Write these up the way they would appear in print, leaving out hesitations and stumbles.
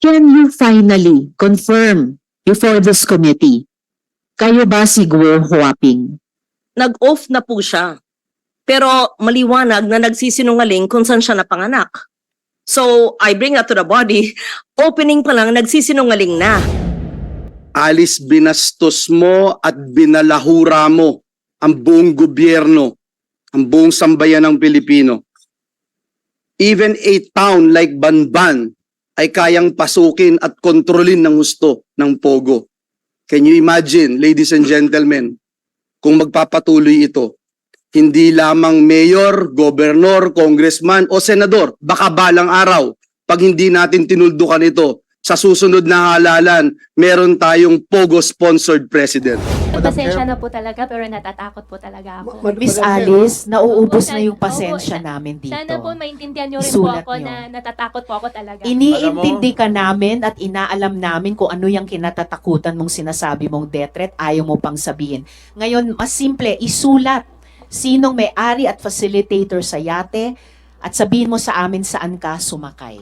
can you finally confirm before this committee, kayo ba si Guo Huaping? Nag-off na po siya. Pero maliwanag na nagsisinungaling kung saan siya napanganak. So, I bring that to the body. Opening pa lang, nagsisinungaling na. Alice, binastos mo at binalahura mo ang buong gobyerno, ang buong sambayan ng Pilipino. Even a town like Banban ay kayang pasukin at kontrolin ng gusto ng Pogo. Can you imagine, ladies and gentlemen, kung magpapatuloy ito? Hindi lamang mayor, gobernador, congressman o senador, baka balang araw, pag hindi natin tinuldukan ito, sa susunod na halalan, meron tayong Pogo-sponsored president. Pasensya na po talaga pero natatakot po talaga ako. Miss Alice, nauubos Opo, na yung opo, pasensya namin dito. Sana po maintindihan nyo rin Isulat po ako nyo. na natatakot po ako talaga. Iniintindi ka namin at inaalam namin kung ano yung kinatatakutan mong sinasabi mong death threat, ayaw mo pang sabihin. Ngayon, mas simple, isulat sinong may-ari at facilitator sa yate at sabihin mo sa amin saan ka sumakay.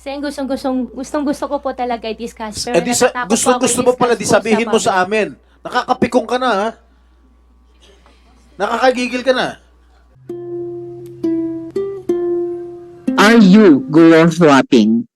Sen, gustong-gusto ko po talaga i-discuss. Pero natatakot Gusto po ako mo pala, di i-discuss po sabihin mo public. sa amin. Nakakapikong ka na, ha? Nakakagigil ka na. Are you Guo Huaping?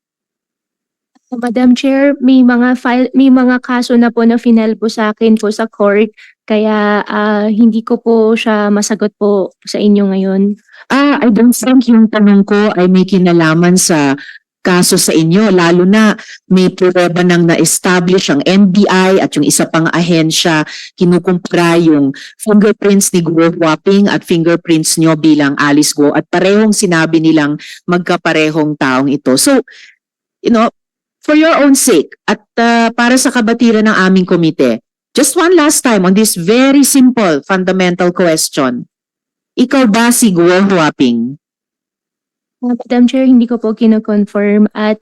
Madam Chair, may mga kaso na po na final po sa akin po sa court kaya hindi ko po siya masagot po sa inyo ngayon. I don't think yung tanong ko ay may kinalaman sa kaso sa inyo, lalo na may pruweba nang na-establish ang NBI at yung isa pang ahensya kinukumpara yung fingerprints ni Guo Huaping at fingerprints nyo bilang Alice Guo at parehong sinabi nilang magkaparehong taong ito. So, for your own sake at para sa kabatiran ng aming komite, just one last time on this very simple fundamental question. Ikaw ba si Guo Huaping? Madam Chair, hindi ko po kino-confirm at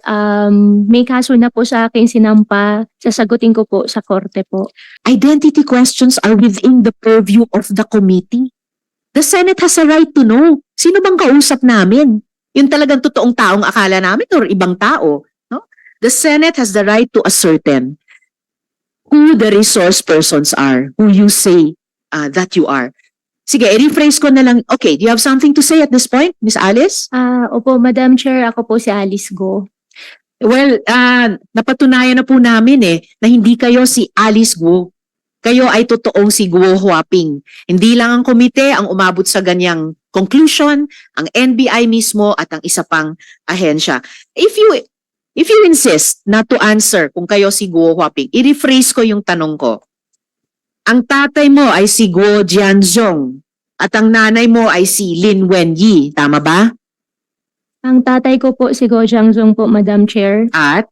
may kaso na po sa akin sinampa, sasagutin ko po sa korte po. Identity questions are within the purview of the committee. The Senate has a right to know. Sino bang kausap namin? Yung talagang totoong taong akala namin or ibang tao? No? The Senate has the right to ascertain who the resource persons are, who you say that you are. Sige, i-rephrase ko na lang. Okay, do you have something to say at this point, Miss Alice? Opo, Madam Chair, ako po si Alice Go. Well, napatunayan na po namin na hindi kayo si Alice Guo. Kayo ay totoong si Guo Huaping. Hindi lang ang komite ang umabot sa ganyang conclusion, ang NBI mismo at ang isa pang ahensya. If you insist not to answer kung kayo si Guo Huaping, i-rephrase ko yung tanong ko. Ang tatay mo ay si Guo Jianzhong at ang nanay mo ay si Lin Wenyi. Tama ba? Ang tatay ko po si Go Jiangzong po, Madam Chair. At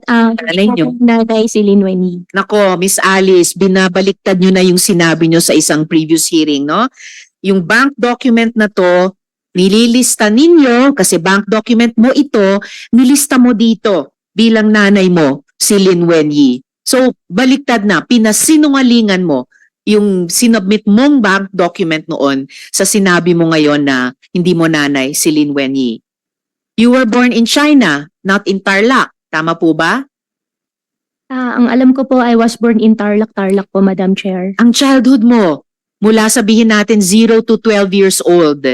Ang Nanay niyo? nanay si Lin Wenyi. nako, Miss Alice, binabaliktad nyo na yung sinabi nyo sa isang previous hearing, no? Yung bank document na to, nililista ninyo, kasi bank document mo ito, nilista mo dito bilang nanay mo, si Lin Wenyi. So, baliktad na, pinasinungalingan mo yung sinubmit mong bank document noon sa sinabi mo ngayon na hindi mo nanay si Lin Wenyi. You were born in China, not in Tarlac. Tama po ba? Ang alam ko po, I was born in Tarlac po, Madam Chair. Ang childhood mo, mula sabihin natin 0 to 12 years old,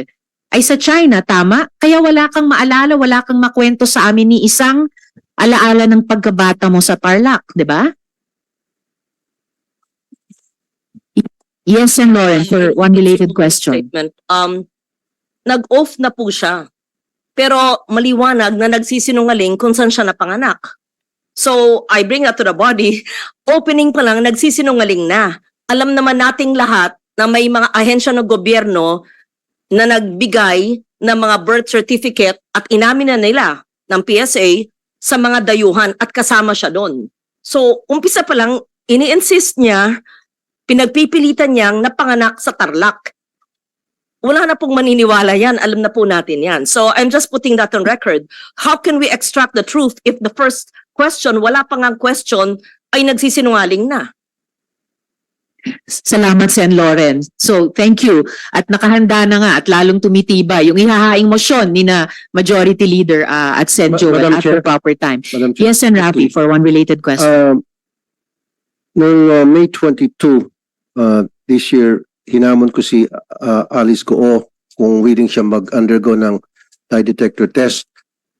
ay sa China, tama? Kaya wala kang maalala, wala kang makwento sa amin ni isang alaala ng pagkabata mo sa Tarlac, di ba? Yes, and Lauren, for one related question. Statement. Nag-off na po siya. Pero maliwanag na nagsisinungaling kung saan siya napanganak. So, I bring that to the body. Opening pa lang, nagsisinungaling na. Alam naman nating lahat na may mga ahensya ng gobyerno na nagbigay ng mga birth certificate at inamin na nila ng PSA sa mga dayuhan at kasama siya doon. So, umpisa pa lang, ini-insist niya, pinagpipilitan niyang napanganak sa Tarlac. Wala na pong maniniwala yan. Alam na po natin yan. So I'm just putting that on record. How can we extract the truth if the first question, wala pang ang question, ay nagsisinungaling na? Salamat, Sen. Lauren. So, thank you. At nakahanda na nga at lalong tumitibay yung ihahaing motion ni na Majority Leader at Sen. Joel Madam at Chair. the proper time. Madam Chair. Yes, Sen. Rafi, for one related question. Noong May 22 this year, hinamon ko si Alice Goo kung willing siya mag-undergo ng lie detector test.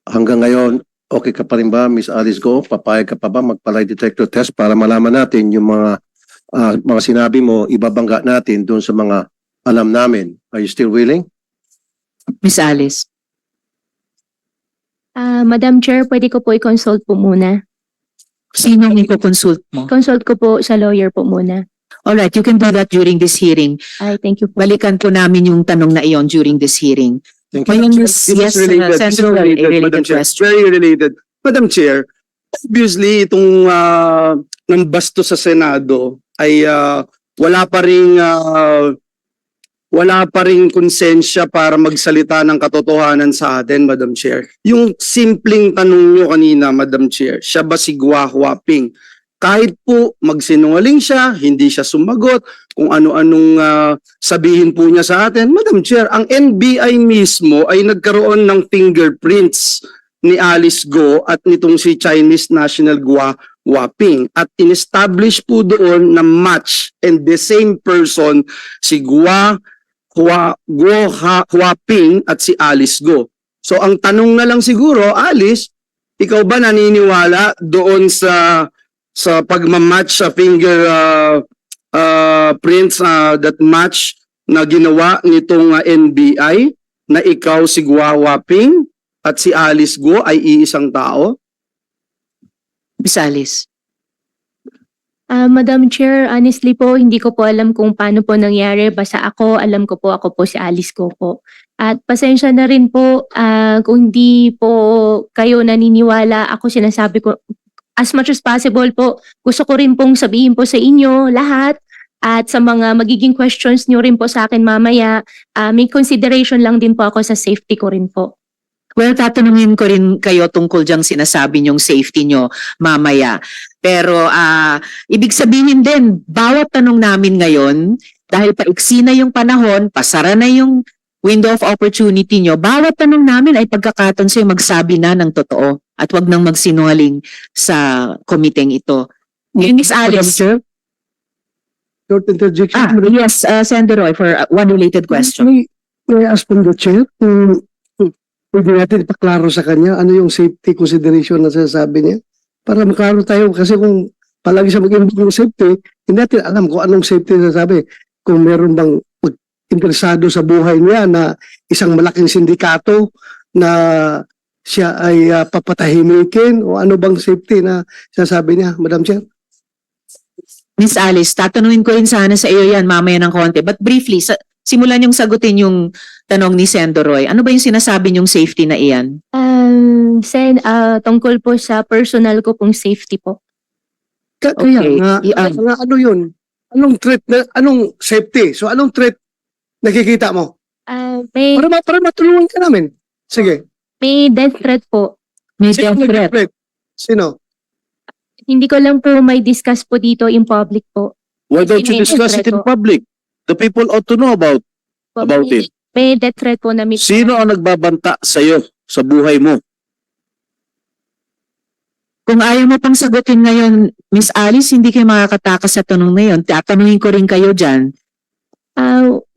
Hanggang ngayon, okay ka pa rin ba, Miss Alice Goo? Papayag ka pa ba magpa-lie detector test para malaman natin yung mga sinabi mo, ibabangga natin doon sa mga alam namin. Are you still willing? Miss Alice. Madam Chair, pwede ko po i-consult po muna. Sino ang i-consult mo? Consult ko po sa lawyer po muna. Alright, you can do that during this hearing. Ay, thank you po. Balikan po namin yung tanong na iyon during this hearing. Thank Ngayon, This yes, is related. Sen. This is Joel, a related, related Madam Chair. question. Very related. Madam Chair, obviously itong ng basto sa Senado ay wala pa ring konsensya para magsalita ng katotohanan sa atin, Madam Chair. Yung simpleng tanong nyo kanina, Madam Chair, siya ba si Gua Huaping? Kahit po magsinungaling siya, hindi siya sumagot, kung ano-anong sabihin po niya sa atin, Madam Chair, ang NBI mismo ay nagkaroon ng fingerprints ni Alice Goo at nitong si Chinese National Gua Huaping at in-establish po doon na match and the same person si Gua Huaping at si Alice Goo. So ang tanong na lang siguro, Alice, ikaw ba naniniwala doon sa pagmamatch sa finger prints that match na ginawa nitong NBI na ikaw si Gua Huaping at si Alice Goo ay iisang tao? Miss Alice. Madam Chair, honestly po, hindi ko po alam kung paano po nangyari. Basta alam ko po si Alice Goo po. At pasensya na rin po kung hindi po kayo naniniwala. Ako sinasabi ko, as much as possible po, gusto ko rin pong sabihin po sa inyo lahat at sa mga magiging questions nyo rin po sa akin mamaya, may consideration lang din po ako sa safety ko rin po. Well, tatanungin ko rin kayo tungkol diyang sinasabi niyong safety niyo mamaya. Pero ibig sabihin din, bawat tanong namin ngayon, dahil paiksi na yung panahon, pasara na yung window of opportunity niyo, bawat tanong namin ay pagkakataon sa'yo magsabi na ng totoo at wag nang magsinungaling sa komiteng ito. Miss Alice. Short interjection. Yes, Senator Roy, for one related question. May I ask from the chair kung pwede natin ipaklaro sa kanya ano yung safety consideration na sinasabi niya para maklaro tayo kasi kung palagi siya mag-involve ng safety, hindi natin alam kung anong safety na sabi. Kung meron bang interesado sa buhay niya na isang malaking sindikato na siya ay papatahimikin o ano bang safety na sinasabi niya, Madam Chair? Miss Alice, tatanungin ko rin sana sa iyo yan mamaya ng konti. But briefly, simulan yung sagutin yung tanong ni Senator Roy. Ano ba yung sinasabi niyong safety na iyan? Sen, tungkol po sa personal ko pong safety po. Kaya Okay. nga, ano yun? Anong threat na, anong safety? So anong threat nakikita mo? May Para matulungan ka namin. Sige. death threat po. May Sino death threat. nag-threat? Sino? Hindi ko lang po may discuss po dito in public po. Why don't you May discuss it in sekreto. public? The people ought to know about it. May death threat po na may... Sino ang nagbabanta sa'yo sa buhay mo? Kung ayaw mo pang sagutin ngayon, Miss Alice, hindi kayo makakatakas sa tanong na yun. Tatanungin ko rin kayo dyan.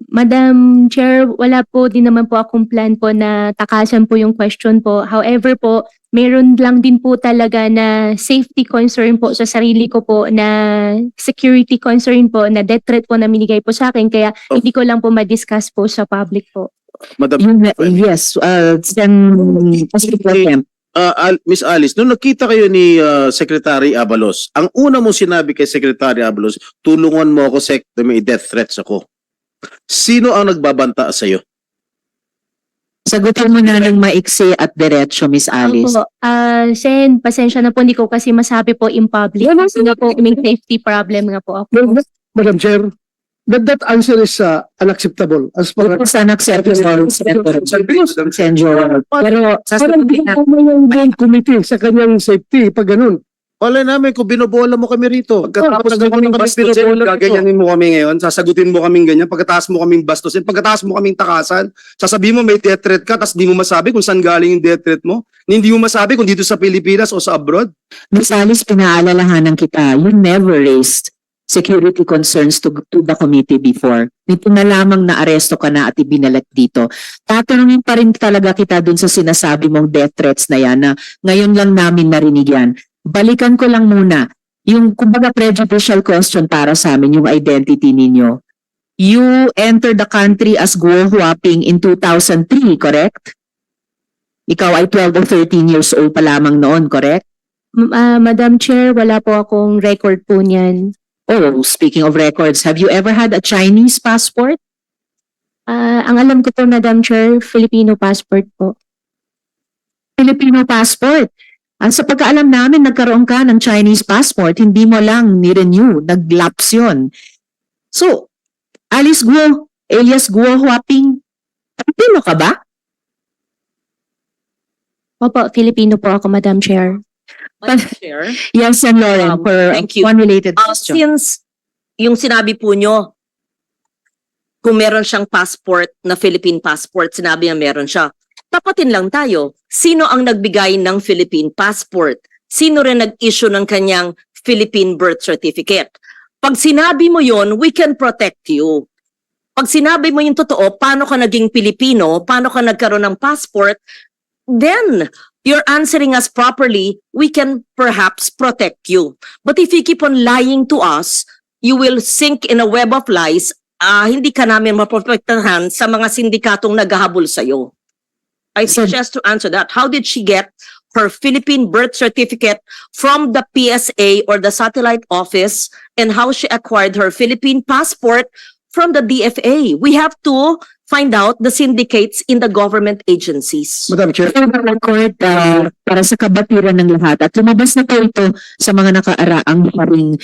Madam Chair, wala po din naman po akong plan po na takasan po yung question po. However po, meron lang din po talaga na safety concern po sa sarili ko po, na security concern po, na death threat po na minigay po sa akin. Kaya hindi ko lang po ma-discuss po sa public po. Madam, Yes, Miss Alice, nung nakita kayo ni Secretary Abalos, ang una mo sinabi kay Secretary Abalos, tulungan mo ako, Sec, may death threats ako. Sino ang nagbabanta sa'yo? sagutin mo na ng maiksi at diretso, Miss Alice. Opo. Sen, pasensya na po, hindi ko kasi masabi po in public. Kasi nga po, may safety problem nga po ako. Madam Chair, that answer is unacceptable as far It as is unacceptable, Senator Sen. Joel. Pero parang sasagutin hindi na ko may yung committee sa kanyang safety pag ganun. Wala namin kung binobola mo kami rito. Pagkatapos mo kaming bastusin, gaganyanin mo kami ngayon, sasagutin mo kaming ganyan, pagkatapos mo kaming bastusin, pagkatapos mo kaming takasan, sasabihin mo may death threat ka, tapos di mo masabi kung saan galing yung death threat mo, hindi mo masabi kung dito sa Pilipinas o sa abroad. Ms. Alice, pinaalalahanan kita, you never raised security concerns to the committee before. Nito na lamang na aresto ka na at ibinalat dito. Tatanungin pa rin talaga kita dun sa sinasabi mong death threats na yan na ngayon lang namin narinig yan. Balikan ko lang muna yung kumbaga prejudicial question para sa amin, yung identity ninyo. You entered the country as Guo Huaping in 2003, correct? Ikaw ay 12 or 13 years old pa lamang noon, correct? Madam Chair, wala po akong record po niyan. Oh, speaking of records, have you ever had a Chinese passport? Ang alam ko po, Madam Chair, Filipino passport po. Filipino passport. Sa pagkaalam namin, nagkaroon ka ng Chinese passport, hindi mo lang ni-renew, nag-lapse yun. So, Alice Guo, alias Guo Huaping, Filipino ka ba? Opo, Filipino po ako, Madam Chair. Madam Chair, Yes, and Lauren, for thank you. one related question. since yung sinabi po nyo, kung meron siyang passport na Philippine passport, sinabi niya meron siya. Tapatin lang tayo. Sino ang nagbigay ng Philippine passport? Sino rin nag-issue ng kanyang Philippine birth certificate? Pag sinabi mo yon, we can protect you. Pag sinabi mo yung totoo, paano ka naging Pilipino, paano ka nagkaroon ng passport, then you're answering us properly, we can perhaps protect you. But if you keep on lying to us, you will sink in a web of lies. Hindi ka namin maprotektahan sa mga sindikatong naghahabol sa'yo. I suggest to answer that. How did she get her Philippine birth certificate from the PSA or the satellite office, and how she acquired her Philippine passport from the DFA? We have to find out the syndicates in the government agencies. Madam Chair, For the record, para sa kabatiran ng lahat, at lumabas na po ito sa mga nakaraang haring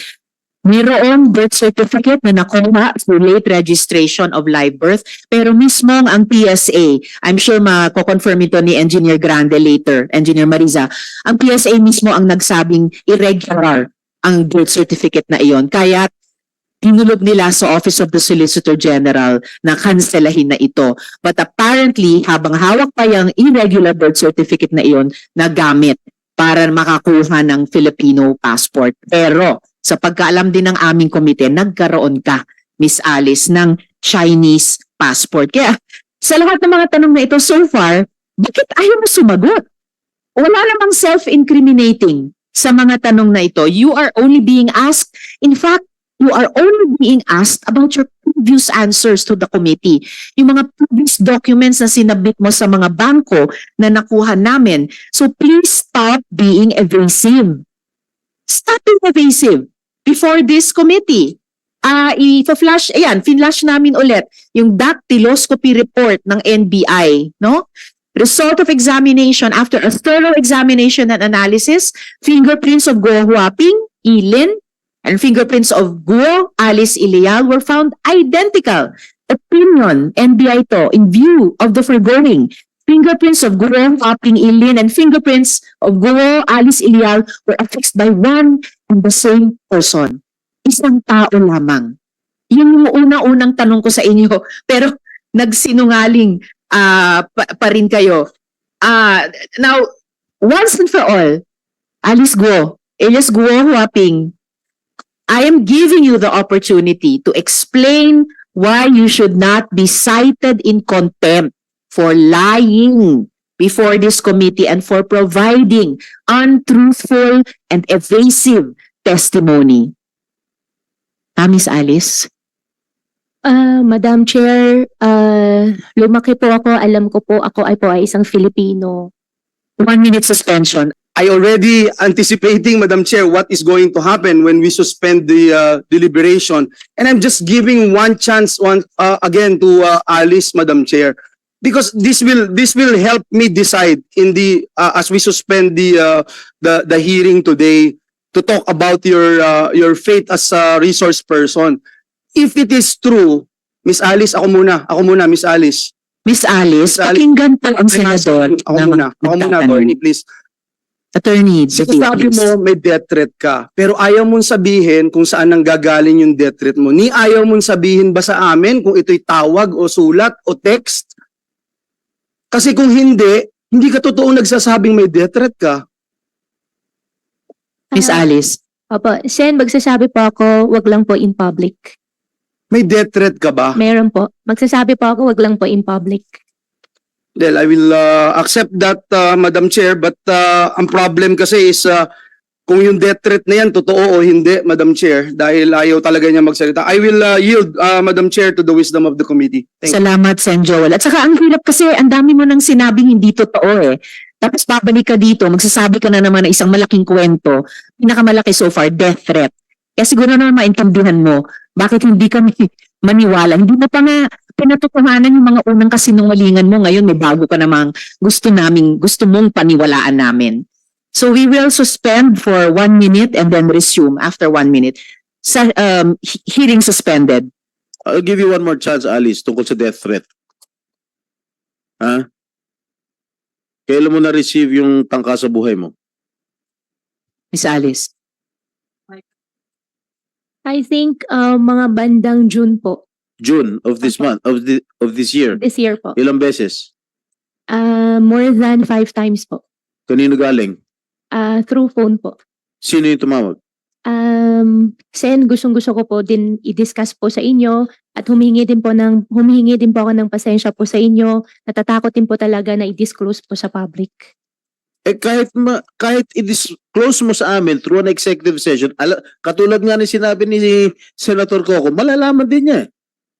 mayroong birth certificate na nakuha through late registration of live birth, pero mismo ang PSA, I'm sure mako-confirm ito ni Engineer Grande later, Engineer Mariza, ang PSA mismo ang nagsabing irregular ang birth certificate na iyon. Kaya tinulog nila sa Office of the Solicitor General na kanselahin na ito. But apparently, habang hawak pa yung irregular birth certificate na iyon, nagamit para makakuha ng Filipino passport. Pero sa pagkaalam din ng aming komite, nagkaroon ka, Miss Alice, ng Chinese passport. Kaya sa lahat ng mga tanong na ito so far, bakit ayaw mo sumagot? Wala namang self-incriminating sa mga tanong na ito. You are only being asked, in fact, you are only being asked about your previous answers to the committee. Yung mga previous documents na sinabit mo sa mga bangko na nakuha namin. So please stop being evasive. Stop being evasive before this committee. I-flash, ayan, finlash namin ulit yung dactyloscopy report ng NBI, no? Result of examination, after a thorough examination and analysis, fingerprints of Guo Huaping, Ilin, and fingerprints of Guo Alice Ilial were found identical. Opinion, NBI to, in view of the foregoing, fingerprints of Guo Huaping, Ilin, and fingerprints of Guo Alice Ilial were affixed by one and the same person. Isang tao lamang. Yun yung unang-unang tanong ko sa inyo, pero nagsinungaling pa rin kayo. Now, once and for all, Alice Guo, alias Guo Huaping, I am giving you the opportunity to explain why you should not be cited in contempt for lying before this committee and for providing untruthful and evasive testimony. Miss Alice? Madam Chair, lumaki po ako, alam ko po ako ay isang Filipino. 1 minute suspension. I already anticipating, Madam Chair, what is going to happen when we suspend the deliberation. And I'm just giving one chance again to Alice, Madam Chair, because this will help me decide in the as we suspend the hearing today to talk about your faith as a resource person. If it is true, Miss Alice, ako muna, Miss Alice. Miss Alice, pakinggan po ang senador. Ako muna, attorney, please. Attorney De Sinasabi Beatriz. mo may death threat ka, pero ayaw mong sabihin kung saan nanggagaling yung death threat mo. Ni ayaw mong sabihin ba sa amin kung ito'y tawag o sulat o text? Kasi kung hindi ka totoong nagsasabing may death threat ka. Miss Alice. Opo, Sen, magsasabi po ako, wag lang po in public. May death threat ka ba? Meron po. Magsasabi po ako, wag lang po in public. Well, I will accept that, Madam Chair, but ang problem kasi is kung yung death threat na yan, totoo o hindi, Madam Chair, dahil ayaw talaga niya magsalita. I will yield, Madam Chair, to the wisdom of the committee. Thank you. Salamat, Sen Joel. At saka ang hirap kasi, ang dami mo nang sinabing hindi totoo eh. Tapos babalik ka dito, magsasabi ka na naman ng isang malaking kwento, pinakamalaki so far, death threat. Kaya siguro naman maintindihan mo, bakit hindi kami maniwala. Hindi mo pa nga pinatutuhanan yung mga unang kasinungalingan mo. Ngayon may bago ka namang gusto mong paniwalaan namin. So we will suspend for 1 minute and then resume after 1 minute. Hearing suspended. I'll give you one more chance, Alice, tungkol sa death threat. Ha? Kailan mo na-receive yung tangka sa buhay mo? Miss Alice. I think mga bandang June po, June of this month, of this year. this year po. Ilang beses? More than 5 times po. Kanino galing? Through phone po. Sino yung tumawag? Sen, gustong-gusto ko po din i-discuss po sa inyo at humingi din po ako ng pasensya po sa inyo. Natatakot din po talaga na i-disclose po sa public. Eh kahit i-disclose mo sa amin through an executive session, katulad nga ni sinabi ni Senator Coco, malalaman din niya.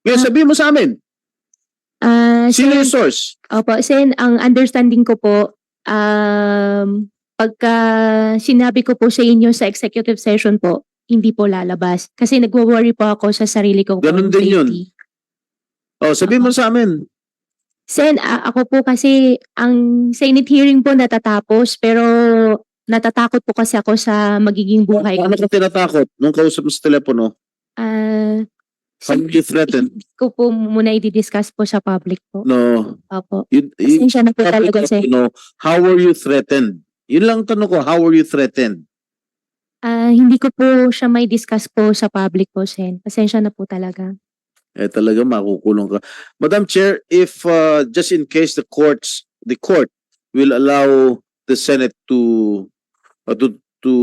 Ngayon sabihin mo sa amin, sino yung source? Opo, Sen, ang understanding ko po, pagka sinabi ko po sa inyo sa executive session po, hindi po lalabas. Kasi nagwo-worry po ako sa sarili ko. Ganun din yun. Oh, sabihin mo sa amin. Sen, ako po kasi ang Senate hearing po natatapos pero natatakot po kasi ako sa magiging buhay ko. Ano ka tinatakot nung kausap mo sa telepono? How Sen, you threaten? ko po muna i-discuss po sa public po. No. Opo. You, Pasensya na po talaga, Sen. how were you threatened? Yun lang tanong ko, how were you threatened? Hindi ko po siya may discuss po sa public po, Sen. Pasensya na po talaga. Eh talaga makukulong ka. Madam Chair, if just in case the court will allow the Senate to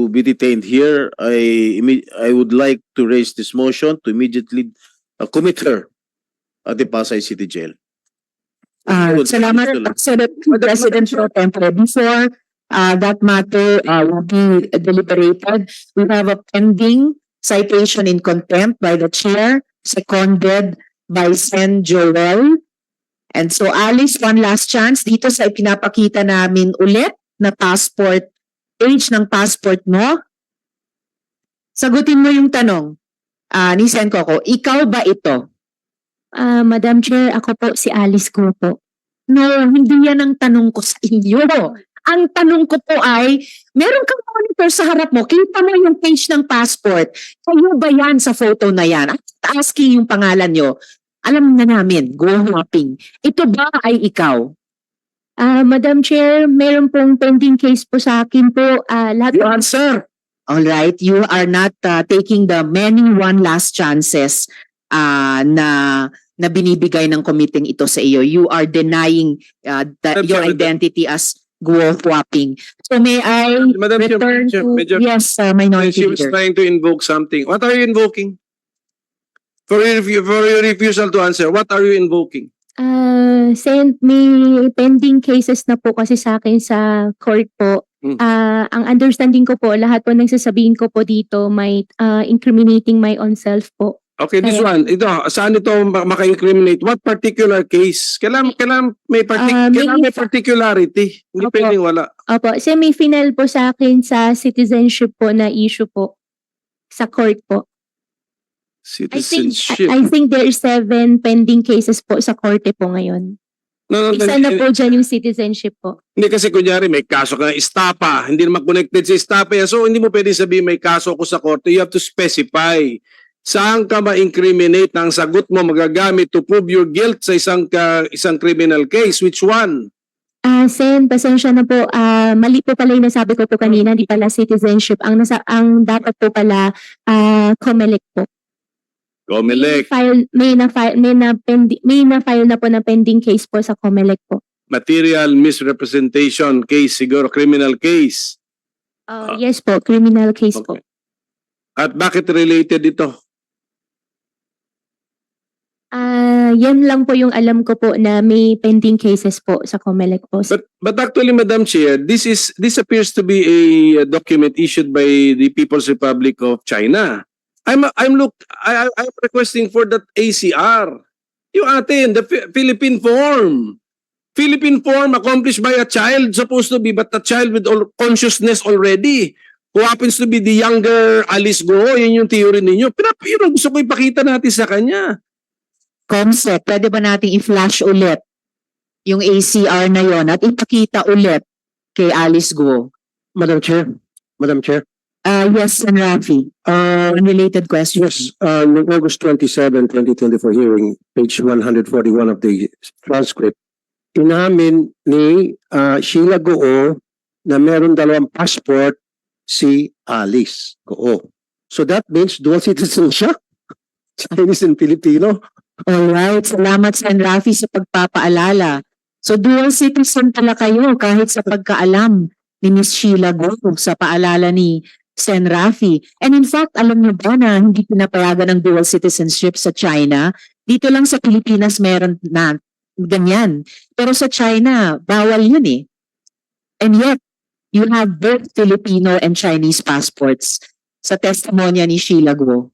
be detained here, I would like to raise this motion to immediately commit her at the Pasay City Jail. Salamat, President Pro Tempore. Before that matter will be deliberated, we have a pending citation in contempt by the chair, seconded by Sen Joel. And so Alice, one last chance dito sa ipinapakita namin ulit na passport, page ng passport mo. Sagutin mo yung tanong ni Sen Coco, ikaw ba ito? Madam Chair, ako po si Alice ko po. No, hindi yan ang tanong ko sa inyo. Ang tanong ko po ay, meron kang monitor sa harap mo, kita mo yung page ng passport. Kayo ba yan sa photo na yan? At asking yung pangalan nyo. Alam na namin, go hopping. Ito ba ay ikaw? Madam Chair, meron pong pending case po sa akin po. Lahat You answer. All right, you are not taking the many one last chances na binibigay ng committee ito sa iyo. You are denying your identity as Guo Huaping. So may I Madam Chair, return to... Major- Yes, Minority She was Leader. trying to invoke something. What are you invoking? For your refusal to answer, what are you invoking? Sen, may pending cases na po kasi sa akin sa court po. Ang understanding ko po, lahat po ng sasabihin ko po dito may incriminating my own self po. Okay, this Kaya- one. Ito, saan ito maka-incriminate? What particular case? Kailangan may particularity. Hindi Opo. pwedeng wala. Opo, Sen, may final po sa akin sa citizenship po na issue po sa court po. Citizenship. I think there is 7 pending cases po sa korte po ngayon. No, Isa na po dyan yung citizenship po. Hindi kasi kunyari may kaso ka ng estapa, hindi naman connected sa estapa yan. So hindi mo pwedeng sabihin may kaso ko sa korte. You have to specify. Saan ka ma-incriminate na ang sagot mo magagamit to prove your guilt sa isang criminal case? Which one? Sen, pasensya na po. Mali po pala yung nasabi ko po kanina, di pala citizenship. Ang dapat po pala, COMELEC po. COMELEC, May na-file na po na pending case po sa COMELEC po. material misrepresentation case, siguro criminal case. Yes po, criminal case po. Okay. At bakit related ito? Yan lang po yung alam ko po na may pending cases po sa COMELEC po. But actually, Madam Chair, this appears to be a document issued by the People's Republic of China. I'm requesting for that ACR. Yung atin, the Philippine form. Philippine form accomplished by a child supposed to be, but a child with consciousness already. Who happens to be the younger Alice Go, yun yung theory ninyo. Pero yun ang gusto ko ipakita natin sa kanya. Comsec, pwede ba nating i-flash ulit yung ACR na yon at ipakita ulit kay Alice Guo? Madam Chair, Yes, Sen. Rafi. Unrelated questions. noong August 27, 2024 hearing, page 141 of the transcript, inamin ni Sheila Goo na meron 2 passport si Alice Goo. So that means dual citizen siya? Chinese and Filipino? Alright, salamat Sen. Rafi sa pagpapaalala. So dual citizen pala kayo kahit sa pagkaalam ni Miss Sheila Guo sa paalala ni Sen. Rafi. And in fact, alam niyo ba na hindi pinapayagan ng dual citizenship sa China? Dito lang sa Pilipinas meron na ganyan. Pero sa China, bawal yun eh. And yet, you have both Filipino and Chinese passports sa testimonya ni Sheila Guo.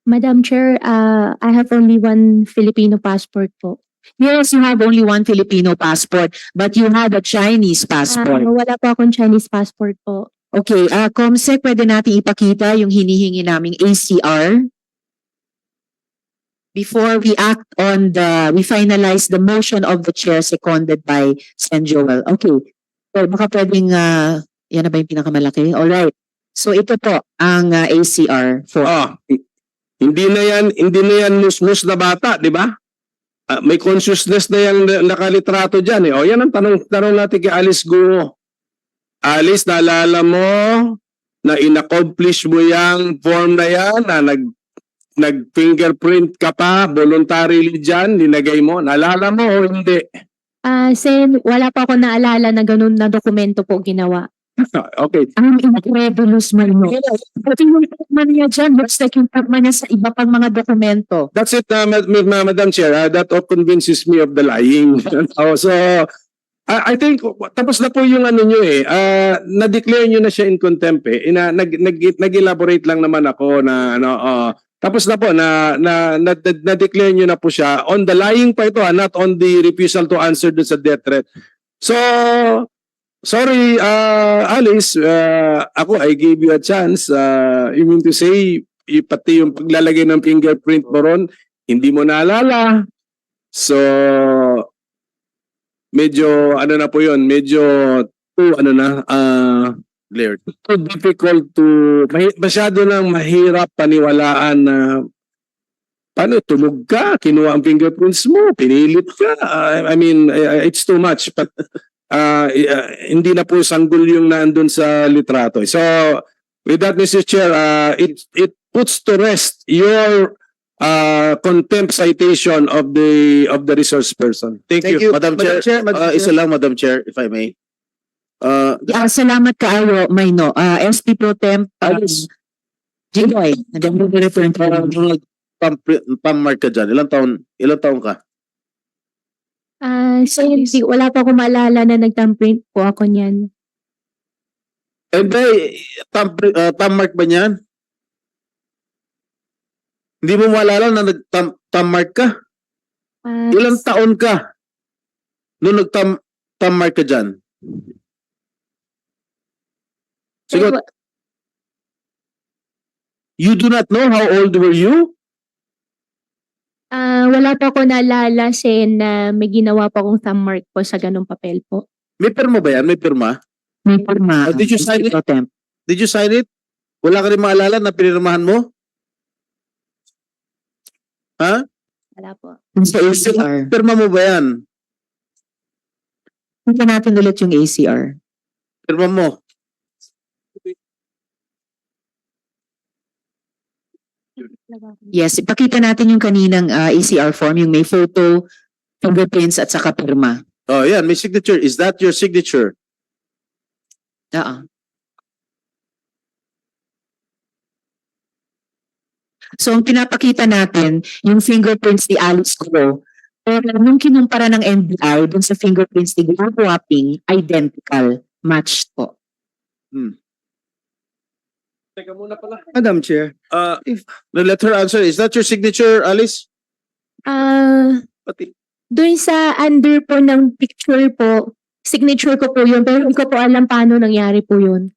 Madam Chair, I have only one Filipino passport po. Yes, you have only one Filipino passport, but you have a Chinese passport. Wala po akong Chinese passport po. Okay, Comsec, pwede natin ipakita yung hinihingi naming ACR before we we finalize the motion of the chair seconded by Sen. Joel. Okay, so baka pwedeng, yan na ba yung pinakamalaki? Alright, so ito po ang ACR for... Hindi na yan mus-mus na bata, di ba? May consciousness na yung nakalitrato dyan eh. O yan ang tanong natin kay Alice Guo. Alice, naalala mo na in-accomplish mo yung form na yan, na nag-fingerprint ka pa, voluntarily dyan, linagay mo. Naalala mo o hindi? Sen, wala pa ako naalala na ganun na dokumento po ginawa. Okay. Ang incredulous man mo. Pati yung forma niya dyan, looks like yung forma niya sa iba pang mga dokumento. That's it, Madam Chair. That convinces me of the lying. So, I think, tapos na po yung ano nyo eh. Na-declare nyo na siya in contempt eh. Nag-elaborate lang naman ako na, tapos na po, na-declare nyo na po siya. On the lying pa ito, not on the refusal to answer dun sa death threat. So, sorry, Alice, I gave you a chance. You mean to say, pati yung paglalagay ng fingerprint mo ron, hindi mo naalala. So, medyo, na po yun, medyo, too difficult masyado nang mahirap paniwalaan na, paano, tulog ka, kinuha ang fingerprints mo, pinilit ka. I mean, it's too much, but, hindi na po sanggol yung nandun sa litrato. So, with that, Mr. Chair, it puts to rest your contempt citation of the resource person. Thank you. Madam Chair. Isa lang, Madam Chair, if I may. Salamat kaayo, Mayno. SP Pro Temp, Jinoy, nag-refer Pam-mark ka dyan. Ilang taon ka? Sen, wala pa ako maalala na nag-thumbprint po ako niyan. Pam-mark ba niyan? Hindi mo maalala na nag-thumb-mark ka? Ilang taon ka nung nag-thumb-mark ka dyan? Siguro, you do not know how old were you? Wala pa ako naalala, Sen, na may ginawa pa akong thumbmark po sa ganung papel po. May pirma ba yan? May pirma? May pirma. Did you sign it? Pro Temp. Did you sign it? Wala ka rin maalala na pinirmahan mo? Ha? Wala po. Sa ACR. Pirma mo ba yan? Tingnan natin ulit yung ACR. Pirma mo. Yes, ipakita natin yung kaninang ACR form, yung may photo, fingerprints at saka pirma. Oh, yan, may signature. Is that your signature? Oo. So, ang pinapakita natin, yung fingerprints ni Alice Go, pero nung kinumpara ng NBI dun sa fingerprints ni Glenn Huaping, identical, matched po. Teka muna pala. Madam Chair, Let her answer. Is that your signature, Alice? Pati. Doon sa under po ng picture po, signature ko po yun, pero hindi ko po alam paano nangyari po yun.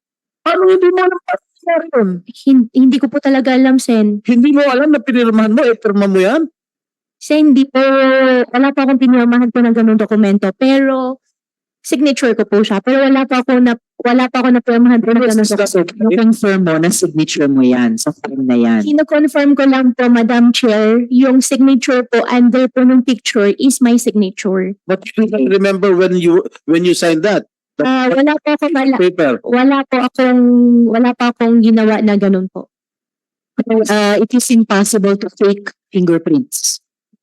Ano hindi mo alam paano nangyari yun? Hindi ko po talaga alam, Sen. Hindi mo alam na pinirmahan mo, pirma mo yan? Sen, hindi po, wala pa akong pinirmahan po ng ganung dokumento, pero signature ko po siya. Pero wala pa ako na pirmahan po ng ganung dokumento. Confirm mo na signature mo yan sa form na yan. Kino-confirm ko lang po, Madam Chair, yung signature po under po ng picture is my signature. But you don't remember when you signed that Wala paper? wala pa akong ginawa na ganun po. It is impossible to fake fingerprints.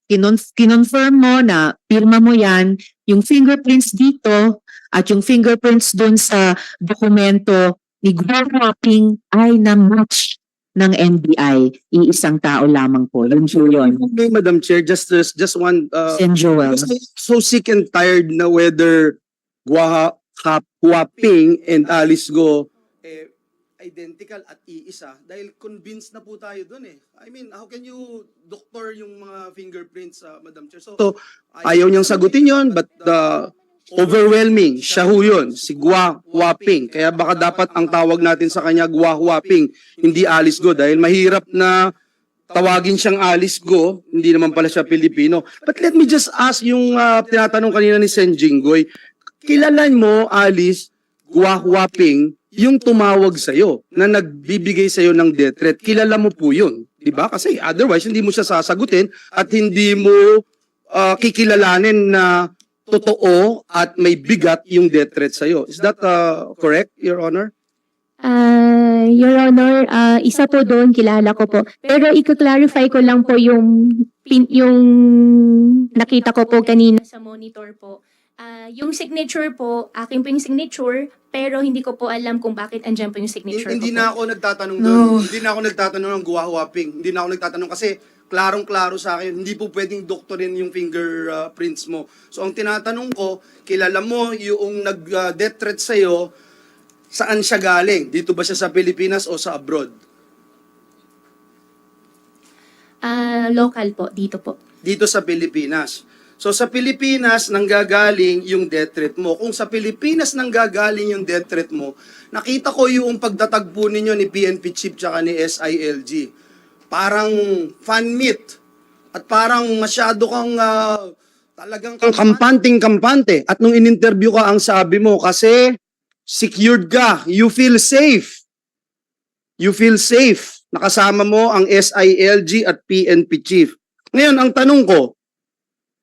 Kinonfirm mo na pirma mo yan, yung fingerprints dito at yung fingerprints dun sa dokumento ni Glenn Huaping ay na-match ng NBI. Iisang tao lamang po. Yun po yun. okay, Madam Chair, just one, Sen Joel. so sick and tired na whether Huaping and Alice Go identical at iisa dahil convinced na po tayo dun eh. I mean, how can you doctor yung mga fingerprints, Madam Chair? So, ayaw niyang sagutin yon, but overwhelming, siya ho yun, si Gua Huaping. Kaya baka dapat ang tawag natin sa kanya Gua Huaping, hindi Alice Go dahil mahirap na tawagin siyang Alice Go, hindi naman pala siya Pilipino. But let me just ask yung tinatanong kanina ni Sen Jinggoy, kilalan mo, Alice, Gua Huaping, yung tumawag sa'yo, na nagbibigay sa'yo ng death threat, kilala mo po yun. Diba? Kasi otherwise, hindi mo siya sasagutin at hindi mo kikilalanin na totoo at may bigat yung death threat sa'yo. Is that correct, Your Honor? Your Honor, isa po doon, kilala ko po. Pero i-clarify ko lang po yung nakita ko po kanina sa monitor po. Yung signature po, akin po yung signature, pero hindi ko po alam kung bakit andyan po yung signature Hindi ko na po. ako nagtatanong doon. Hindi na ako nagtatanong ng Gua Huaping. Hindi na ako nagtatanong kasi klarong-klaro sa akin, hindi po pwedeng doktorin yung fingerprints mo. So ang tinatanong ko, kilala mo yung nag-death threat sa'yo, saan siya galing? Dito ba siya sa Pilipinas o sa abroad? Local po, dito po. Dito sa Pilipinas. So sa Pilipinas nanggagaling yung death threat mo. Kung sa Pilipinas nanggagaling yung death threat mo, nakita ko yung pagtatagpo ninyo ni PNP Chief tsaka ni SILG. Parang fan meet. At parang masyado kang talagang kampante. At nung in-interview ka, ang sabi mo, kasi secured ka, you feel safe. You feel safe. Nakasama mo ang SILG at PNP Chief. Ngayon, ang tanong ko,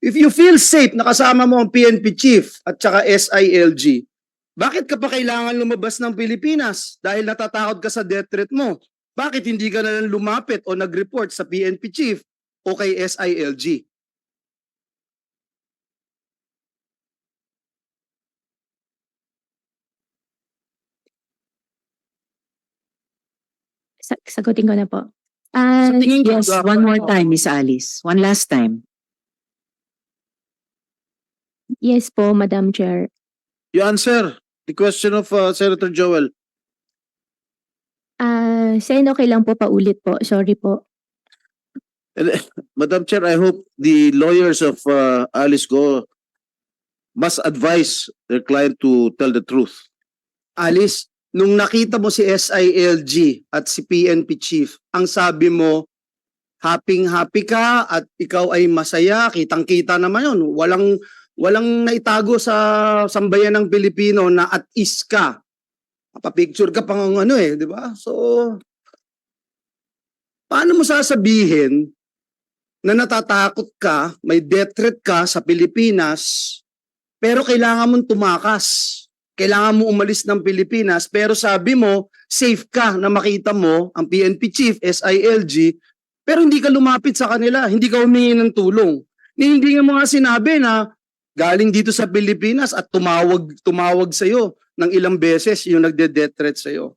if you feel safe, nakasama mo ang PNP Chief at saka SILG, bakit ka pa kailangan lumabas ng Pilipinas? Dahil natatakot ka sa death threat mo. Bakit hindi ka na lang lumapit o nag-report sa PNP Chief o kay SILG? Sagutin ko na po. Sa tingin ko, Yes, one more time, Miss Alice. One last time. Yes po, Madam Chair. You answer the question of Senator Joel. Sen, okay lang po, paulit po. Sorry po. Madam Chair, I hope the lawyers of Alice Go must advise their client to tell the truth. Alice, nung nakita mo si SILG at si PNP Chief, ang sabi mo, happy ka at ikaw ay masaya, kitang-kita naman yun. Walang naitago sa sambayan ng Pilipino na at ease ka. Papicture ka pang di ba? So, paano mo sasabihin na natatakot ka, may death threat ka sa Pilipinas, Pero kailangan mong tumakas. Kailangan mo umalis ng Pilipinas, pero sabi mo, safe ka na makita mo ang PNP chief, SILG, pero hindi ka lumapit sa kanila, hindi ka humingi ng tulong. Hindi nga mo nga sinabi na galing dito sa Pilipinas at tumawag sa'yo ng ilang beses yung nagde-death threat sa'yo.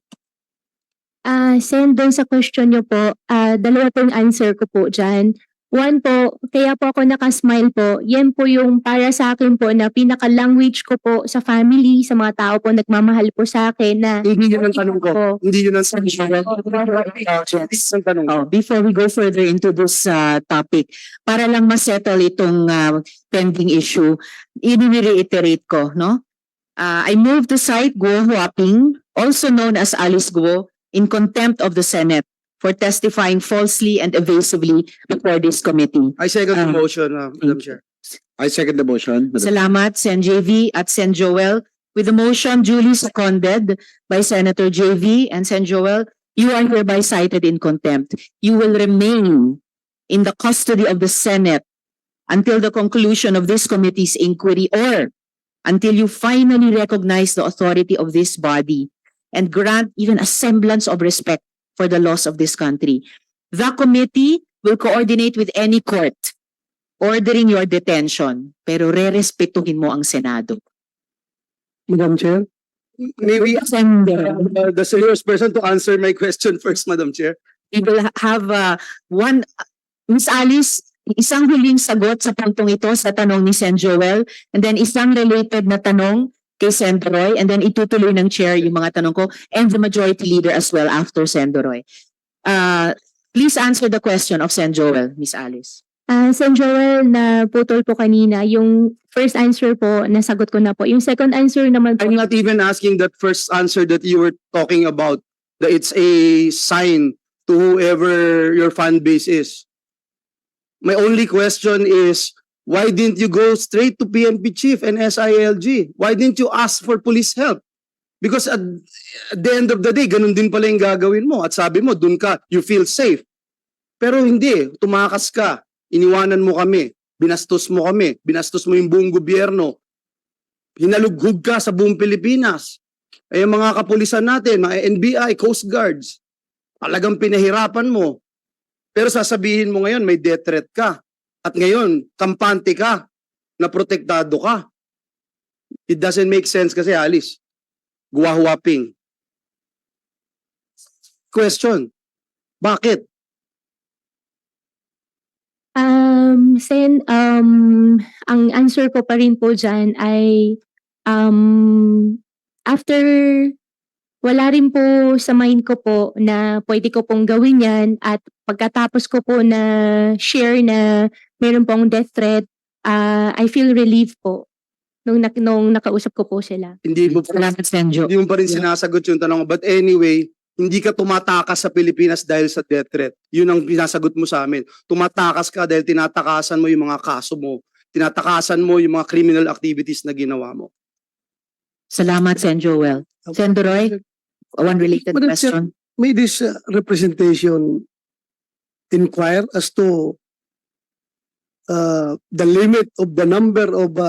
Sen, doon sa question nyo po, dalawa po yung answer ko po dyan. One po, kaya po ako nakasmile po, yan po yung para sa akin po na pinaka-language ko po sa family, sa mga tao po nagmamahal po sa akin na Hindi yun ang tanong ko. Hindi yun ang tanong ko. Before we go further into this topic, para lang ma-settle itong pending issue, i-reiterate ko, no? I move to cite Guo Huaping, also known as Alice Guo, in contempt of the Senate for testifying falsely and evasively before this committee. I second the motion, Madam Chair. I second the motion. Salamat, Sen JV at Sen Joel. With the motion duly seconded by Senator JV and Sen Joel, you are hereby cited in contempt. You will remain in the custody of the Senate until the conclusion of this committee's inquiry or until you finally recognize the authority of this body and grant even a semblance of respect for the laws of this country. The committee will coordinate with any court ordering your detention, pero re-respetuhin mo ang Senado. Madam Chair. Maybe Sender. the serious person to answer my question first, Madam Chair. We will have one, Miss Alice, isang huling sagot sa puntong ito sa tanong ni Sen Joel, and then isang related na tanong kay Sen Roy, and then itutuloy ng chair yung mga tanong ko, and the majority leader as well after Sen Roy. Please answer the question of Sen Joel, Miss Alice. Sen Joel, na putol po kanina, yung first answer po, nasagot ko na po. Yung second answer naman po, I'm not even asking that first answer that you were talking about, that it's a sign to whoever your fan base is. My only question is, why didn't you go straight to PNP chief and SILG? Why didn't you ask for police help? Because at the end of the day, ganun din pala yung gagawin mo. At sabi mo, dun ka, you feel safe. Pero hindi, tumakas ka, iniwanan mo kami, binastos mo kami, binastos mo yung buong gobyerno, hinalughog ka sa buong Pilipinas. Ay mga kapulisan natin, mga NBI, Coast Guards, talagang pinahirapan mo. Pero sasabihin mo ngayon, may death threat ka. At ngayon, kampante ka, na protektado ka. It doesn't make sense kasi, Alice. Guo Huaping. Question, bakit? Sen, ang answer ko pa rin po dyan ay after wala rin po sa mind ko po na pwede ko pong gawin yan at pagkatapos ko po na share na meron pong death threat, I feel relief po nung nakausap ko po sila. Hindi mo Salamat, Sen Jo. Hindi mo pa rin sinasagot yung tanong. But anyway, hindi ka tumatakas sa Pilipinas dahil sa death threat. Yun ang pinasagot mo sa amin. Tumatakas ka dahil tinatakasan mo yung mga kaso mo. Tinatakasan mo yung mga criminal activities na ginawa mo. Salamat, Sen Joel. Sen Roy, one related Madam Chair, question. may this representation inquire as to the limit of the number of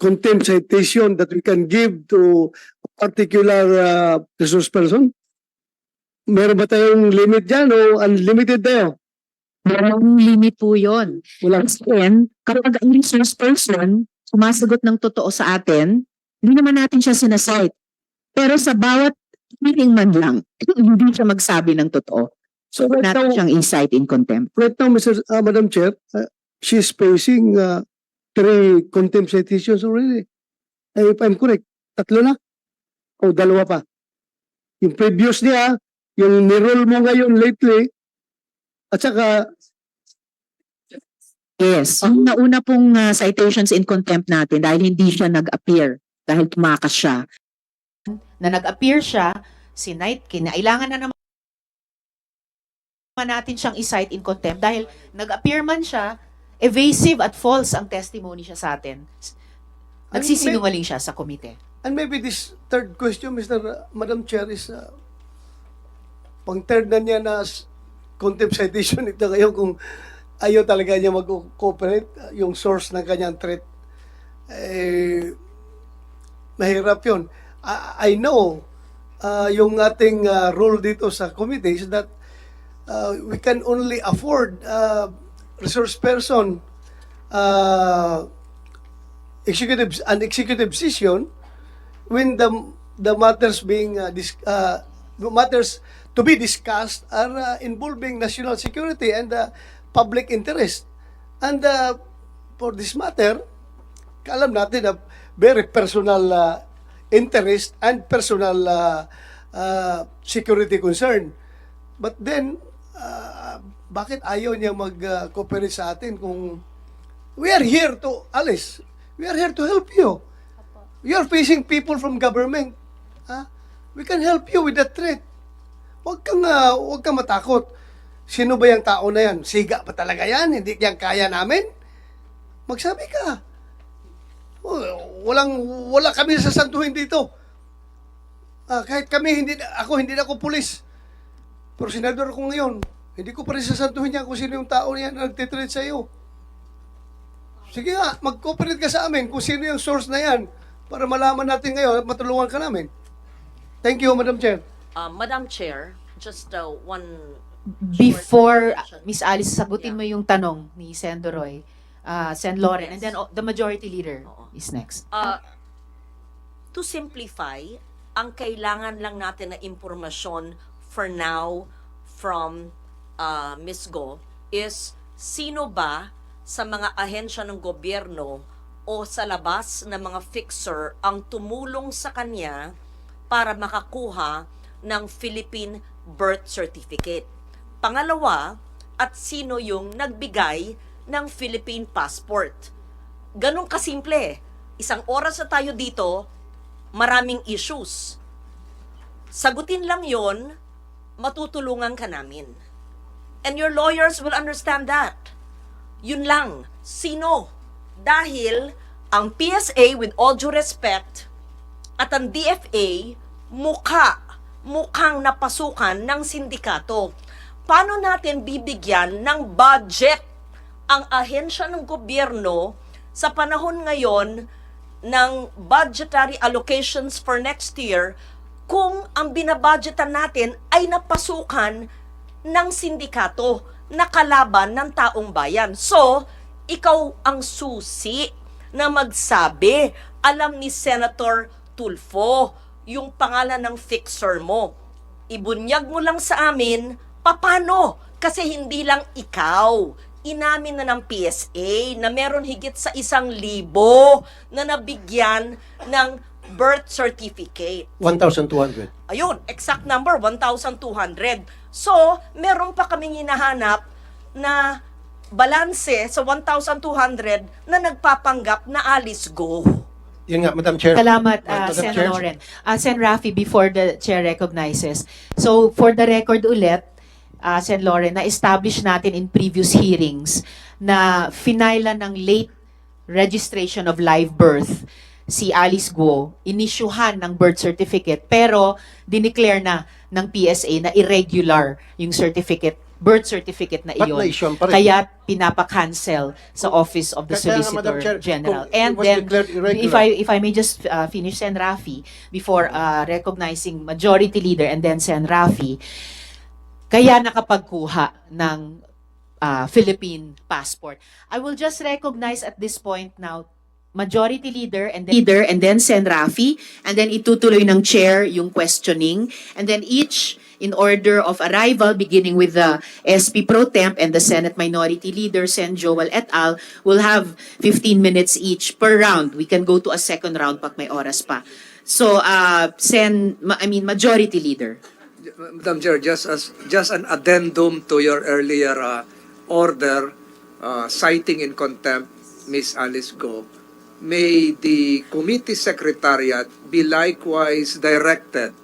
contempt citation that we can give to a particular resource person? Meron ba tayong limit dyan o unlimited tayo? Merong limit po yun. Wala. Then, kapag ang resource person sumasagot ng totoo sa atin, hindi naman natin siya sinasite. Pero sa bawat hearing man lang, hindi siya magsabi ng totoo. So, Right natin now- siyang incite in contempt. Right now, Madam Chair, she's facing 3 contempt citations already. If I'm correct, 3 na? O 2 pa? Yung previous niya, yung nirol mo ngayon lately, at saka, Yes. Ang nauna pong citations in contempt natin dahil hindi siya nag-appear, dahil tumakas siya. Na nag-appear siya, kinailangan na naman natin siyang i-cite in contempt dahil nag-appear man siya, evasive at false ang testimony siya sa atin. Nagsisinungaling siya sa komite. and maybe this third question, Madam Chair, is pang third na niya na contempt citation ito kayo kung ayaw talaga niya mag-cooperate, yung source ng kanyang threat mahirap yun. I know yung ating rule dito sa committee is that we can only afford resource person an executive session when the matters being matters to be discussed are involving national security and public interest. And for this matter, alam natin na very personal interest and personal security concern. But then, bakit ayaw niya mag-cooperate sa atin kung we are here to, Alice, we are here to help you. You are facing people from government. We can help you with that threat. Huwag kang matakot. Sino ba yung tao na yan? Siga pa talaga yan? Hindi yan kaya namin? Magsabi ka. Wala kami sasantuhin dito. Kahit kami, ako hindi na ako pulis. Pero senador ako ngayon. Hindi ko pa rin sasantuhin yan kung sino yung tao na yan na nagtitrade sa iyo. Sige nga, mag-cooperate ka sa amin kung sino yung source na yan para malaman natin ngayon at matulungan ka namin. Thank you, Madam Chair. Madam Chair, just one Before, short Miss Alice, sagutin mo yung tanong ni Sen. Doroy, Sen. Lauren, and then the majority leader Oo. is next. To simplify, ang kailangan lang natin na impormasyon for now from Ms. Go is sino ba sa mga ahensya ng gobyerno o sa labas na mga fixer ang tumulong sa kanya para makakuha ng Philippine birth certificate. Pangalawa, at sino yung nagbigay ng Philippine passport. Ganun kasimple. Isang oras na tayo dito, maraming issues. Sagutin lang yon, matutulungan ka namin. And your lawyers will understand that. Yun lang. Sino? Dahil ang PSA, with all due respect, at ang DFA, mukhang napasukan ng sindikato. Paano natin bibigyan ng budget ang ahensya ng gobyerno sa panahon ngayon ng budgetary allocations for next year kung ang binabudgetan natin ay napasukan ng sindikato na kalaban ng taong bayan? So, ikaw ang susi na magsabi. Alam ni Senator Tulfo yung pangalan ng fixer mo. Ibunyag mo lang sa amin, paano? Kasi hindi lang ikaw. Inamin na ng PSA na meron higit sa 1,000 na nabigyan ng birth certificate. 1,200. Ayun, exact number, 1,200. So, meron pa kaming hinahanap na balanse sa 1,200 na nagpapanggap na Alice Go. Yun nga, Madam Chair. Salamat, Madam Sen. Chair. Lauren. Sen. Rafi, before the chair recognizes. So, for the record ulit, Sen. Lauren, na-establish natin in previous hearings na finailan ng late registration of live birth si Alice Guo, inisyuhan ng birth certificate, pero dineclare na ng PSA na irregular yung birth certificate na Ba't iyon. na-issue pa rin? Kaya pinapa-cancel sa Office of the Kaya nga, Madam Solicitor Chair, General. kung it And was then, declared irregular. if I may just finish, Sen. Rafi, before recognizing Majority Leader and then Sen. Rafi, kaya nakapagkuha ng Philippine passport. I will just recognize at this point now Majority Leader and then Sen. Rafi, and then itutuloy ng chair yung questioning, and then each in order of arrival, beginning with the SP Pro Temp and the Senate Minority Leader, Sen. Joel et al., will have 15 minutes each per round. We can go to a second round pag may oras pa. So, Majority Leader. Madam Chair, just an addendum to your earlier order citing in contempt Ms. Alice Go, may the committee secretariat be likewise directed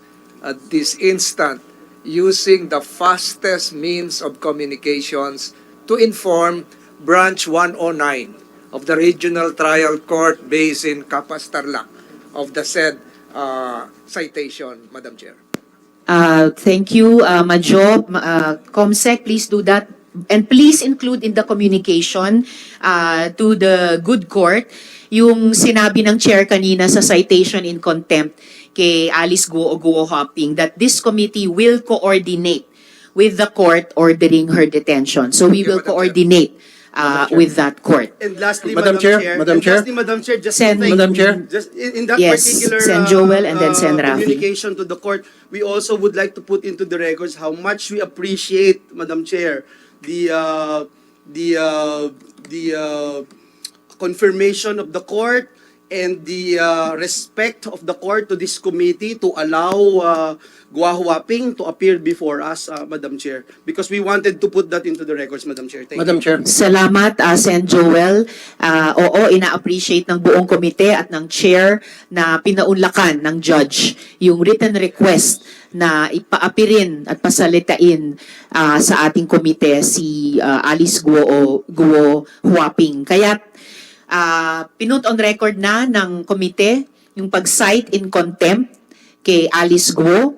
at this instant using the fastest means of communications to inform Branch 109 of the Regional Trial Court based in Capas, Tarlac of the said citation, Madam Chair. Thank you, Majo. Comsec, please do that and please include in the communication to the good court yung sinabi ng chair kanina sa citation in contempt kay Alice Guo o Guo Huaping that this committee will coordinate with the court ordering her detention. So we will coordinate with that court. And lastly, Madam Chair, Madam and Chair. lastly, Madam Chair, just Sen- to thank- Madam Chair. just in that Yes, particular Sen Joel and then Sen Rafi. communication to the court, we also would like to put into the records how much we appreciate, Madam Chair, the confirmation of the court and the respect of the court to this committee to allow Guo Huaping to appear before us, Madam Chair, because we wanted to put that into the records, Madam Chair. Thank you. Madam Chair. Salamat, Sen Joel. Oo, ina-appreciate ng buong komite at ng chair na pinaunlakan ng judge yung written request na ipaapirin at pasalitain sa ating komite si Alice Guo Huaping. Kaya pinut on record na ng komite yung pag-cite in contempt kay Alice Guo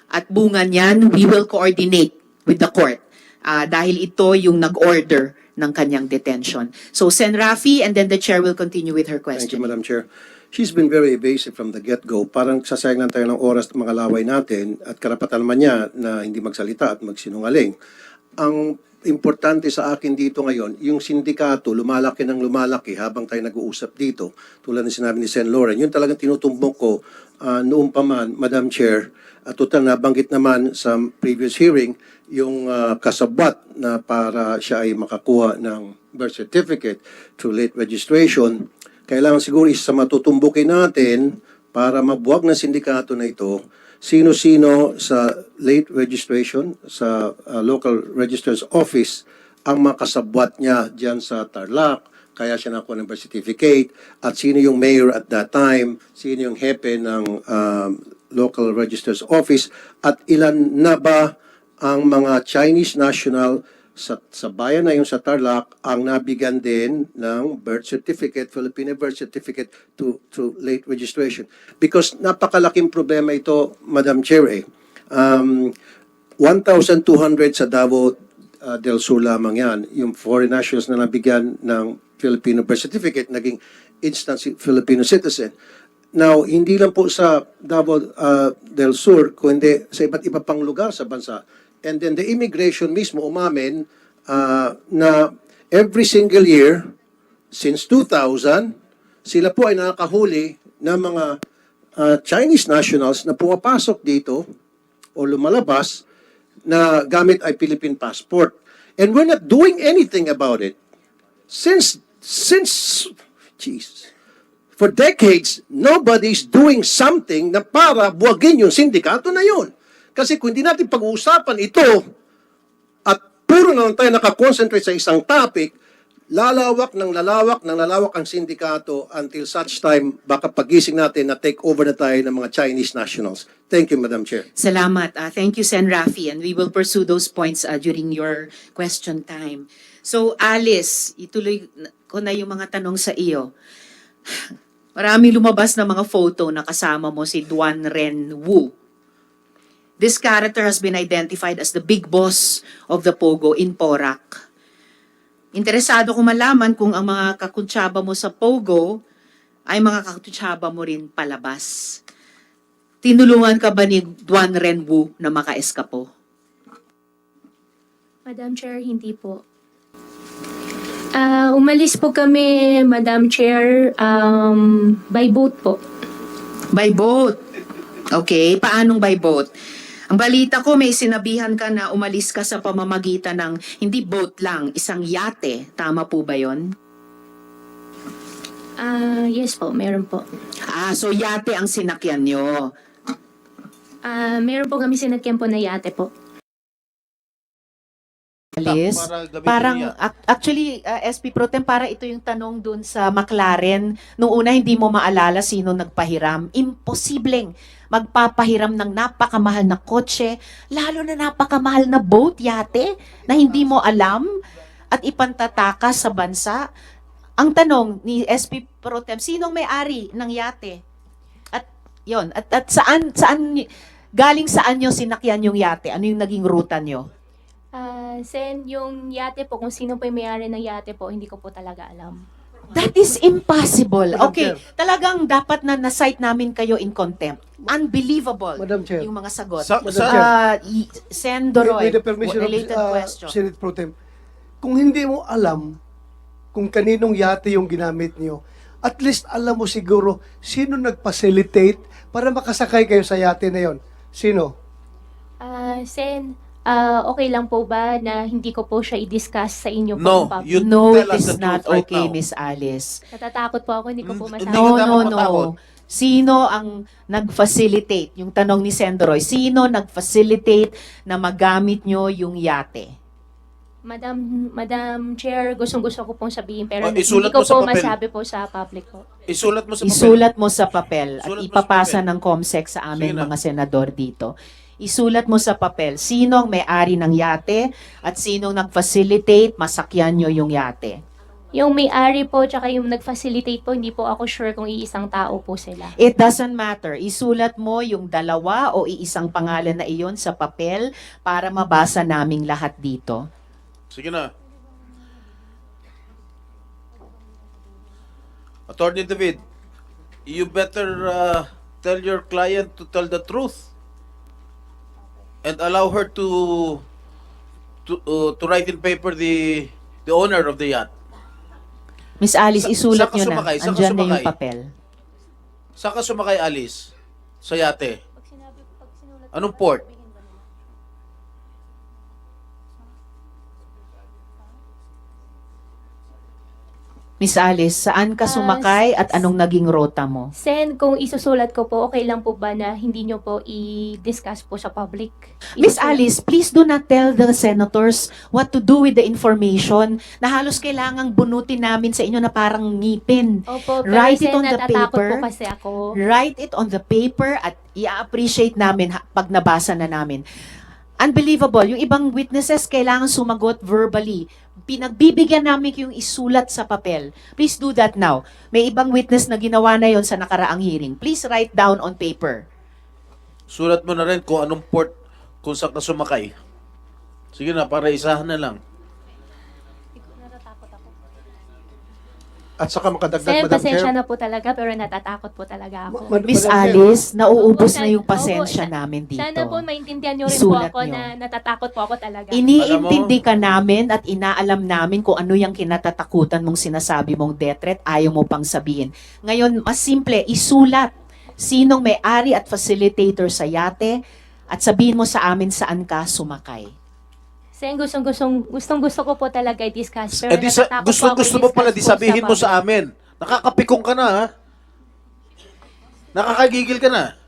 at bunga niyan, we will coordinate with the court dahil ito yung nag-order ng kanyang detention. So, Sen Rafi, and then the chair will continue with her Thank you, question. Madam Chair. She's been very evasive from the get-go. Parang sasayang lang tayo ng oras at mga laway natin at karapatan naman niya na hindi magsalita at magsinungaling. Ang importante sa akin dito ngayon, yung sindikato lumalaki ng lumalaki habang tayo nag-uusap dito. Tulad ng sinabi ni Sen Lauren, yun talagang tinutumbok ko noong pa man, Madam Chair, at total nabanggit naman sa previous hearing, yung kasabwat na para siya ay makakuha ng birth certificate through late registration. Kailangan siguro isa sa matutumbukin natin para mabuwag ng sindikato na ito, sino-sino sa late registration, sa local registrar's office, ang makasabwat niya dyan sa Tarlac, kaya siya nakuha ng birth certificate, at sino yung mayor at that time, sino yung hepe ng local registrar's office, at ilan na ba ang mga Chinese national sa bayan na yung sa Tarlac ang nabigyan din ng birth certificate, Filipino birth certificate to late registration. Because napakalaking problema ito, Madam Chair, 1,200 sa Davao del Sur lamang yan. Yung foreign nationals na nabigyan ng Filipino birth certificate, naging instant Filipino citizen. Now, hindi lang po sa Davao del Sur, kundi sa iba't iba pang lugar sa bansa. And then the immigration mismo umamin na every single year, since 2000, sila po ay nakakahuli ng mga Chinese nationals na pumapasok dito o lumalabas na gamit ay Philippine passport. And we're not doing anything about it. Since for decades, nobody's doing something na para buwagin yung sindikato na yun. Kasi kung hindi natin pag-uusapan ito at puro na lang tayo nakakonsentrate sa isang topic, lalawak ang sindikato until such time baka pagising natin na take over na tayo ng mga Chinese nationals. Thank you, Madam Chair. Salamat. Thank you, Sen Rafi, and we will pursue those points during your question time. So, Alice, ituloy ko na yung mga tanong sa iyo. Maraming lumabas na mga photo na kasama mo si Duan Ren Wu. This character has been identified as the big boss of the Pogo in Porac. Interesado ko malaman kung ang mga kakuntsaba mo sa Pogo ay mga kakuntsaba mo rin palabas. Tinulungan ka ba ni Duan Ren Wu na maka-eskapo? Madam Chair, hindi po. Umalis po kami, Madam Chair, by boat po. By boat. Okay, paanong by boat? Ang balita ko, may sinabihan ka na umalis ka sa pamamagitan ng hindi boat lang, isang yate. Tama po ba yon? Yes po, meron po. So yate ang sinakyan nyo. Meron po kami sinakyan po na yate po. Alice, parang actually SP Pro Tem, para ito yung tanong dun sa McLaren. Nung una hindi mo maalala sino nagpahiram. Imposibleng magpapahiram ng napakamahal na kotse, lalo na napakamahal na boat, yate, na hindi mo alam at ipantatakas sa bansa. Ang tanong ni SP Pro Tem, sinong may-ari ng yate? At yon, at saan galing saan nyo sinakyan yung yate? Ano yung naging ruta nyo? Sen, yung yate po, kung sino po yung may-ari ng yate po, hindi ko po talaga alam. That is impossible. Madam Okay, Chair. talagang dapat na na-cite namin kayo in contempt. Unbelievable Madam Chair. yung mga sagot. Madam Chair. Sen Doroy, With the permission related of question. Senate Pro Tem, kung hindi mo alam kung kaninong yate yung ginamit niyo, at least alam mo siguro sino nag-facilitate para makasakay kayo sa yate na yon. Sino? Sen, okay lang po ba na hindi ko po siya i-discuss sa inyo po? No, in public? you No, tell it us is the not truth right okay, now. Miss Alice. Natatakot po ako, hindi ko po Hindi masabi. No, ka no, dapat matakot. no. Sino ang nag-facilitate? Yung tanong ni Sendroy, sino nag-facilitate na magamit nyo yung yate? Madam Chair, gustong-gusto ko pong sabihin pero Oh, hindi isulat ko mo sa po papel. masabi po sa public po. Isulat mo sa papel. Isulat mo sa papel at Isulat mo sa ipapasa papel. ng COMSEC sa aming Sige na. mga senador dito. Isulat mo sa papel sino ang may-ari ng yate at sino nag-facilitate masakyan nyo yung yate. Yung may-ari po tsaka yung nag-facilitate po, hindi po ako sure kung iisang tao po sila. It doesn't matter. Isulat mo yung dalawa o iisang pangalan na iyon sa papel para mabasa naming lahat dito. Sige na. Attorney David, you better tell your client to tell the truth and allow her to write in paper the owner of the yacht. Miss Alice, isulat Saan ka nyo na. sumakay? Saan ka Andyan na yung sumakay? papel. Saan ka sumakay, Alice? Sa yate? Anong port? Miss Alice, saan ka sumakay at anong naging rota mo? Sen, kung isusulat ko po, okay lang po ba na hindi nyo po i-discuss po sa public? Miss Alice, please do not tell the senators what to do with the information na halos kailangang bunutin namin sa inyo na parang ngipin. Opo, pero Write it Sen, on the natatakot paper. po kasi ako. Write it on the paper at i-appreciate namin pag nabasa na namin. Unbelievable. Yung ibang witnesses kailangan sumagot verbally. Pinagbibigyan namin yung isulat sa papel. Please do that now. May ibang witness na ginawa na yon sa nakaraang hearing. Please write down on paper. Sulat mo na rin kung anong port, kung saan ka sumakay. Sige na, para isahan na lang. At saka makadagdag, Sen, Madam pasensya Chair. na po talaga pero natatakot po talaga ako. Miss Madam Chair. Alice, nauubos Opo, na yung opo, pasensya sa- namin dito. Sana po maintindihan nyo rin Isulat po ako nyo. na natatakot po ako talaga. Iniintindi ka namin at inaalam namin kung ano yung kinatatakutan mong sinasabi mong death threat, ayaw mo pang sabihin. Ngayon, mas simple, isulat sinong may-ari at facilitator sa yate at sabihin mo sa amin saan ka sumakay. Sen, gustong-gusto ko po talaga i-discuss pero Eh di sa, natatakot po ako gusto mo pala, di i-discuss po sabihin mo public. sa amin. Nakakapikong ka na, ha? Nakakagigil ka na.